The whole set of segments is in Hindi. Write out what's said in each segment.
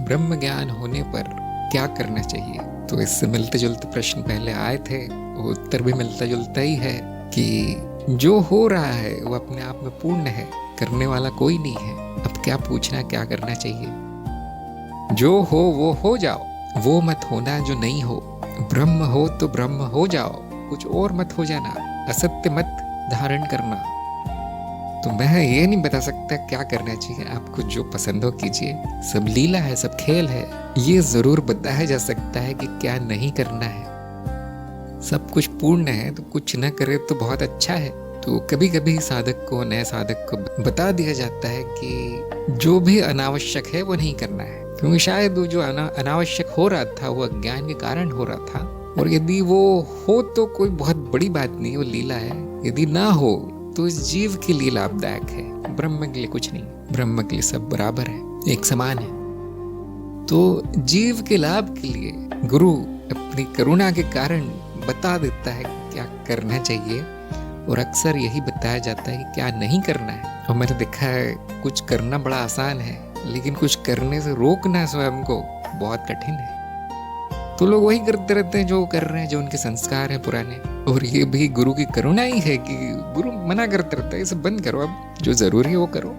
ब्रह्म ज्ञान होने पर क्या करना चाहिए। तो इससे मिलते जुलते प्रश्न पहले आए थे, वो उत्तर भी मिलता जुलता ही है कि जो हो रहा है वो अपने आप में पूर्ण है, करने वाला कोई नहीं है। अब क्या पूछना, क्या करना चाहिए। जो हो वो हो जाओ, वो मत होना जो नहीं हो। ब्रह्म हो तो ब्रह्म हो जाओ, कुछ और मत हो जाना, असत्य मत धारण करना। तो मैं ये नहीं बता सकता क्या करना चाहिए, आपको जो पसंद हो कीजिए। सब लीला है, सब खेल है। ये जरूर बताया जा सकता है कि क्या नहीं करना है। सब कुछ पूर्ण है तो कुछ न करे तो बहुत अच्छा है। तो कभी कभी साधक को, नए साधक को बता दिया जाता है कि जो भी अनावश्यक है वो नहीं करना है, क्योंकि शायद वो जो अनावश्यक हो रहा था वो अज्ञान के कारण हो रहा था। और यदि वो हो तो कोई बहुत बड़ी बात नहीं, वो लीला है। यदि ना हो तो इस जीव के लिए लाभदायक है, ब्रह्म के लिए कुछ नहीं। ब्रह्म के लिए सब बराबर है, एक समान है। तो जीव के लाभ के लिए गुरु अपनी करुणा के कारण बता देता है क्या करना चाहिए। और अक्सर यही बताया जाता है कि क्या नहीं करना है। और मैंने देखा है कुछ करना बड़ा आसान है, लेकिन कुछ करने से रोकना स्वयं को बहुत कठिन है। तो लोग वही करते रहते हैं जो कर रहे हैं, जो उनके संस्कार हैं पुराने। और ये भी गुरु की करुणा ही है कि गुरु मना करते रहता है, इसे बंद करो, अब जो जरूरी है वो करो।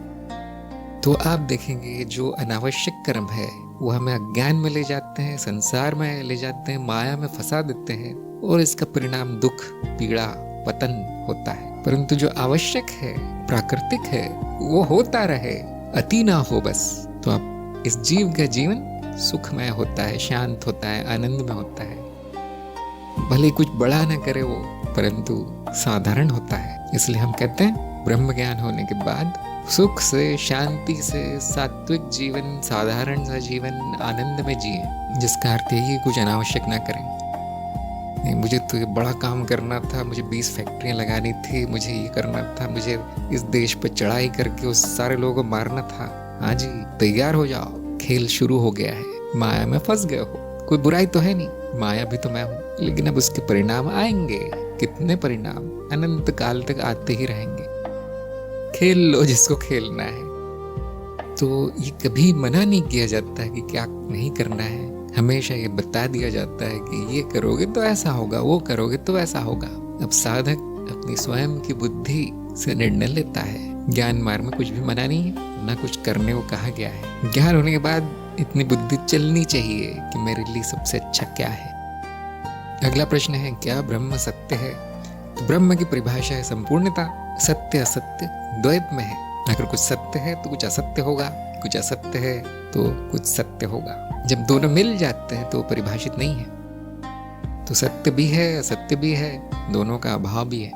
तो आप देखेंगे जो अनावश्यक कर्म है वो हमें अज्ञान में ले जाते हैं, संसार में ले जाते हैं, माया में फंसा देते हैं, और इसका परिणाम दुख, पीड़ा, पतन होता है। परंतु जो आवश्यक है, प्राकृतिक है, वो होता रहे, अति ना हो बस। तो आप इस जीव का जीवन सुखमय होता है, शांत होता है, आनंद में होता है। भले कुछ बड़ा ना करे वो, परंतु साधारण होता है। इसलिए हम कहते हैं ब्रह्म ज्ञान होने के बाद सुख से, शांति से, सात्विक जीवन, साधारण सा जीवन आनंद में जिए, जिसका अर्थ है कि कुछ अनावश्यक ना करें। नहीं, मुझे तो ये बड़ा काम करना था, मुझे 20 फैक्ट्रियां लगानी थी, मुझे ये करना था, मुझे इस देश पे चढ़ाई करके उस सारे लोगों को मारना था। हाँ जी, तैयार हो जाओ, खेल शुरू हो गया है। माया में फंस गए हो, कोई बुराई तो है नहीं, माया भी तो मैं हूँ। लेकिन अब उसके परिणाम आएंगे, कितने परिणाम अनंत काल तक आते ही रहेंगे। खेल लो जिसको खेलना है। तो ये कभी मना नहीं किया जाता है कि क्या नहीं करना है। हमेशा ये बता दिया जाता है कि ये करोगे तो ऐसा होगा, वो करोगे तो ऐसा होगा। अब साधक अपनी स्वयं की बुद्धि से निर्णय लेता है। ज्ञान मार्ग में कुछ भी मना नहीं है, ना कुछ करने को कहा गया है। ज्ञान होने के बाद इतनी बुद्धि चलनी चाहिए कि मेरे लिए सबसे अच्छा क्या है। अगला प्रश्न है, क्या ब्रह्म सत्य है। तो ब्रह्म की परिभाषा है संपूर्णता। सत्य असत्य द्वैत में है। अगर कुछ सत्य है तो कुछ असत्य होगा, कुछ असत्य है तो कुछ सत्य होगा। जब दोनों मिल जाते हैं तो परिभाषित नहीं है। तो सत्य भी है, असत्य भी है, दोनों का अभाव भी है।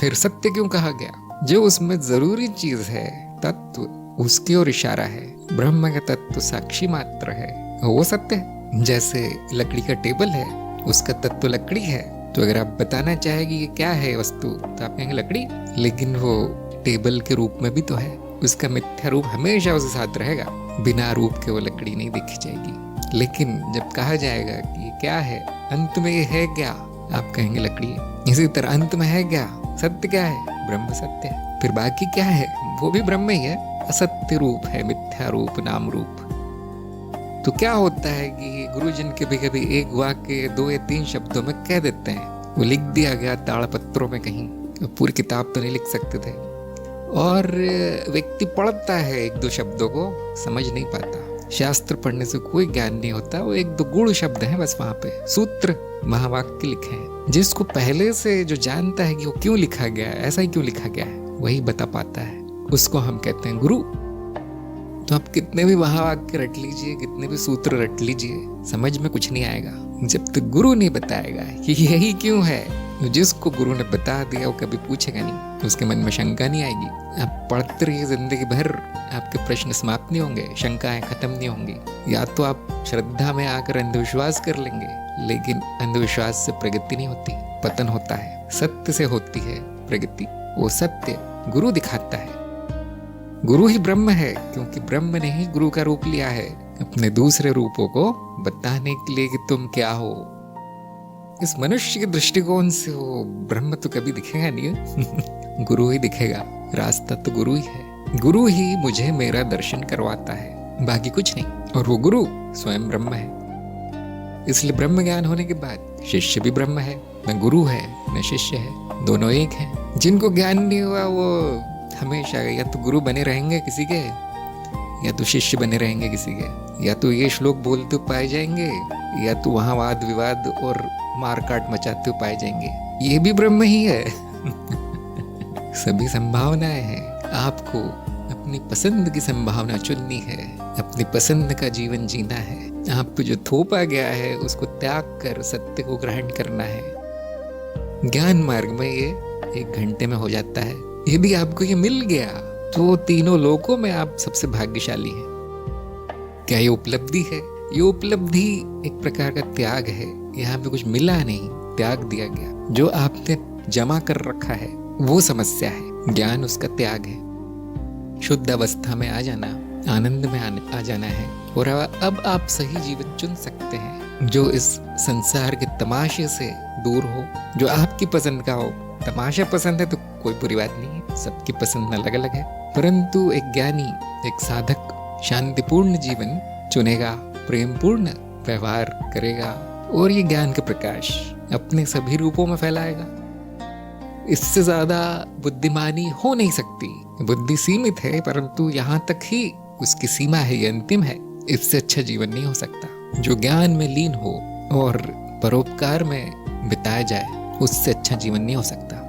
फिर सत्य क्यों कहा गया। जो उसमें जरूरी चीज है, तत्व, उसकी ओर इशारा है। ब्रह्म का तत्व साक्षी मात्र है, वो सत्य है। जैसे लकड़ी का टेबल है, उसका तत्व लकड़ी है। तो अगर आप बताना चाहेगी ये क्या है वस्तु, तो आप कहेंगे लकड़ी। लेकिन वो टेबल के रूप में भी तो है, उसका मिथ्या रूप हमेशा उसके साथ रहेगा। बिना रूप के वो लकड़ी नहीं देखी जाएगी। लेकिन जब कहा जाएगा कि ये क्या है, अंत में ये है क्या, आप कहेंगे लकड़ी है। इसी तरह अंत में है क्या, सत्य क्या है, ब्रह्म सत्य है। फिर बाकी क्या है, वो भी ब्रह्म ही है, असत्य रूप है, मिथ्या रूप, नाम रूप। तो क्या होता है कि गुरुजन कभी कभी एक वाक्य 2 या 3 शब्दों में कह देते हैं। वो लिख दिया गया ताड़पत्रों में कहीं, पूरी किताब तो नहीं लिख सकते थे। और व्यक्ति पढ़ता है 1-2 शब्दों को, समझ नहीं पाता। शास्त्र पढ़ने से कोई ज्ञान नहीं होता, वो 1-2 गूढ़ शब्द हैं बस। वहां पे सूत्र, महावाक्य लिखे हैं। जिसको पहले से जो जानता है कि वो क्यों लिखा गया है, ऐसा ही क्यों लिखा गया है, वही बता पाता है। उसको हम कहते हैं गुरु। तो आप कितने भी महावाक्य रट लीजिए, कितने भी सूत्र रट लीजिए, समझ में कुछ नहीं आएगा जब तक गुरु नहीं बताएगा कि यही क्यों है। जिसको गुरु ने बता दिया वो कभी पूछेगा नहीं, तो उसके मन में शंका नहीं आएगी। आप पढ़ते रहिए जिंदगी भर, आपके प्रश्न समाप्त नहीं होंगे, शंकाएं खत्म नहीं होंगी। या तो आप श्रद्धा में आकर अंधविश्वास कर लेंगे, लेकिन अंधविश्वास से प्रगति नहीं होती, पतन होता है। सत्य से होती है प्रगति। वो सत्य गुरु दिखाता है। गुरु ही ब्रह्म है, क्योंकि ब्रह्म ने ही गुरु का रूप लिया है अपने दूसरे रूपों को बताने के लिए कि तुम क्या हो। इस मनुष्य के दृष्टिकोण से वो ब्रह्म तो कभी दिखेगा नहीं गुरु ही दिखेगा। रास्ता तो गुरु ही है। गुरु ही मुझे मेरा दर्शन करवाता है, बाकी कुछ नहीं। और वो गुरु स्वयं ब्रह्म है। इसलिए ब्रह्म ज्ञान होने के बाद शिष्य भी ब्रह्म है, न गुरु है न शिष्य है, दोनों एक हैं। जिनको ज्ञान नहीं हुआ वो हमेशा या तो गुरु बने रहेंगे किसी के, या तो शिष्य बने रहेंगे किसी के, या तो ये श्लोक बोलते पाए जाएंगे, या तो वहां वाद विवाद और मारकाट मचाते हुए पाए जाएंगे। ये भी ब्रह्म ही है। सभी संभावनाएं हैं। आपको अपनी पसंद की संभावना चुननी है, अपनी पसंद का जीवन जीना है। आपको जो थोपा गया है उसको त्याग कर सत्य को ग्रहण करना है। ज्ञान मार्ग में ये 1 घंटे में हो जाता है। यदि आपको ये मिल गया तो तीनों लोकों में आप सबसे भाग्यशाली हैं। क्या ये उपलब्धि है? ये उपलब्धि एक प्रकार का त्याग है। यहाँ पे कुछ मिला नहीं, त्याग दिया गया। जो आपने जमा कर रखा है वो समस्या है, ज्ञान उसका त्याग है। शुद्ध अवस्था में आ जाना, आनंद में आ जाना है। और अब आप सही जीवन चुन सकते हैं जो इस संसार के तमाशे से दूर हो, जो आपकी पसंद का हो। तमाशा पसंद है तो कोई बुरी बात नहीं है, सबकी पसंद अलग अलग है। परंतु एक ज्ञानी, एक साधक शांतिपूर्ण जीवन चुनेगा, प्रेमपूर्ण व्यवहार करेगा और ये ज्ञान का प्रकाश अपने सभी रूपों में फैलाएगा। इससे ज्यादा बुद्धिमानी हो नहीं सकती। बुद्धि सीमित है, परंतु यहाँ तक ही उसकी सीमा है, ये अंतिम है। इससे अच्छा जीवन नहीं हो सकता। जो ज्ञान में लीन हो और परोपकार में बिताया जाए, उससे अच्छा जीवन नहीं हो सकता।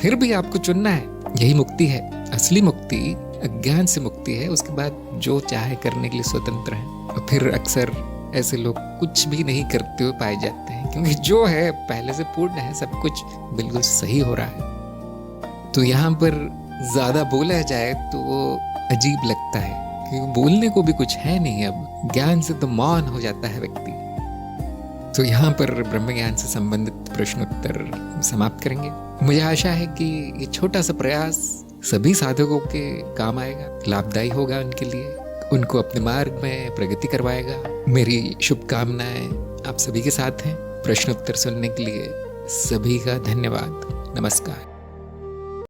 फिर भी आपको चुनना है, यही मुक्ति है। असली मुक्ति अज्ञान से मुक्ति है। उसके बाद जो चाहे करने के लिए स्वतंत्र है। और फिर अक्सर ऐसे लोग कुछ भी नहीं करते हुए पाए जाते हैं, क्योंकि जो है पहले से पूर्ण है, सब कुछ बिल्कुल सही हो रहा है। तो यहाँ पर ज्यादा बोला जाए तो वो अजीब लगता है, क्योंकि बोलने को भी कुछ है नहीं। अब ज्ञान से तो मौन हो जाता है व्यक्ति। तो यहाँ पर ब्रह्म ज्ञान से संबंधित प्रश्नोत्तर समाप्त करेंगे। मुझे आशा है कि ये छोटा सा प्रयास सभी साधकों के काम आएगा, लाभदायी होगा उनके लिए, उनको अपने मार्ग में प्रगति करवाएगा। मेरी शुभकामनाएं आप सभी के साथ हैं। प्रश्नोत्तर सुनने के लिए सभी का धन्यवाद। नमस्कार।